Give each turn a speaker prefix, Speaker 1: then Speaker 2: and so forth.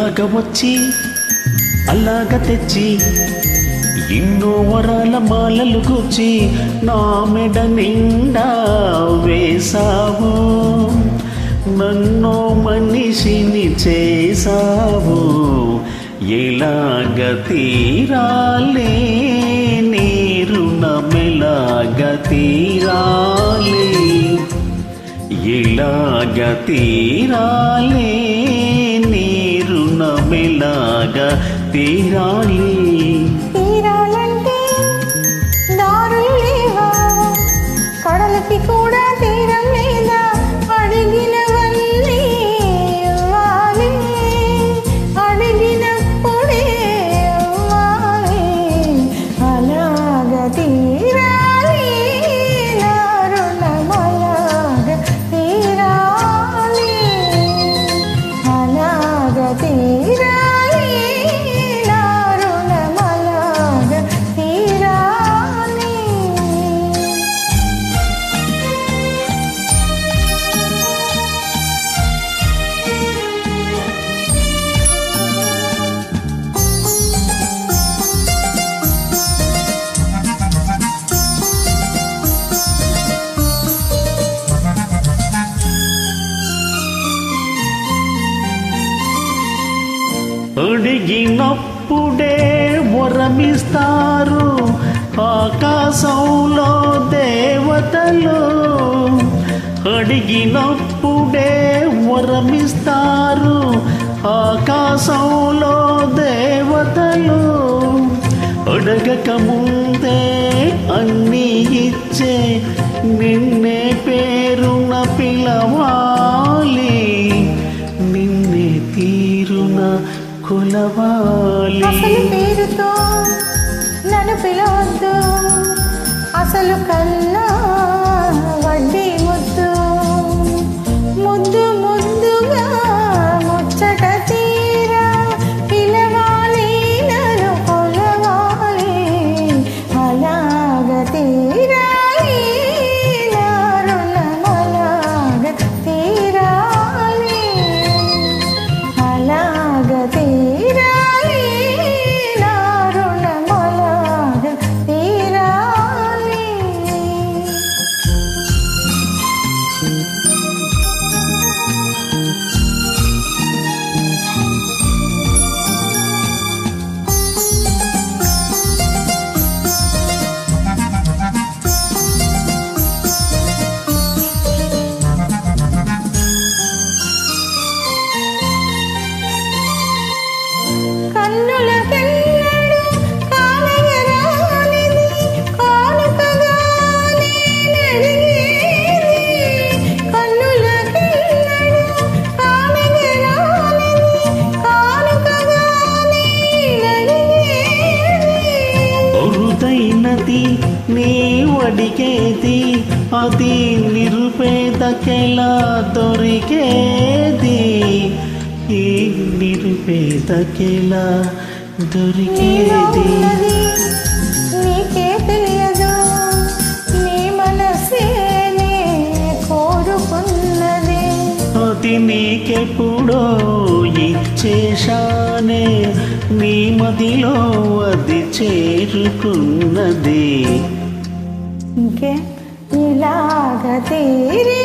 Speaker 1: ఇలాగ వచ్చి అలాగ తెచ్చి ఎన్నో వరాల మాలలు కూర్చి నా మెడ నిండా వేసావు, నన్నో మనిషిని చేసావు. ఎలాగ తీరాలే నీ రుణమెలాగ తీరాలే, ఎలాగ తీరాలే నీ రుణమెలాగ తీరాలి.
Speaker 2: తీరాలంటే దారులు లేవా, కడలకి కూడా తీరం లేదా, అడిగినవన్నీ ఇవ్వాలి, అడిగినప్పుడే ఇవ్వాలి. అలాగ తీరాలి నా రుణమలాగ తీరాలి, అలాగ తీరాలి నా రుణమలాగ తీరాలి.
Speaker 1: అడిగినప్పుడే వరమిస్తారు ఆకాశంలో దేవతలు, అడిగినప్పుడే వరమిస్తారు ఆకాశంలో దేవతలు. అడగక ముందే అన్నీ ఇచ్చే నిన్నే పేరున పిలవాలి, నిన్నే తీరున కొలవాలి.
Speaker 2: అసలు పేరుతో నన్ను పిలవద్దు, అసలు కన్నా వడ్డీ ముద్దు, ముద్దు ముద్దుగా ముచ్చట తీరా పిలవాలి, నన్ను కొలవాలి. అలాగ తీరాలి నా రుణమలాగ తీరాలి, అలాగ తీరాలి నా రుణమలాగ తీరాలి. కన్నులకెన్నడు కానగరానిది కానుకగా నేనడిగేది, కన్నులకెన్నడు కానగరానిది కానుకగా నేనడిగేది.
Speaker 1: అరుదైనది నీ వడికేది, అది నిరుపేదకెలా దొరికేది, ఈ నిరుపేదకెలా
Speaker 2: నీలో
Speaker 1: దొరికేది.
Speaker 2: ఉన్నది నీకే తెలియదు, నీ మనసేనే కోరుకున్నది,
Speaker 1: అది నీకెప్పుడో ఇచ్చేశానే, నీ మదిలో అది చేరుకున్నది.
Speaker 2: ఇంకే ఇలాగ తీరి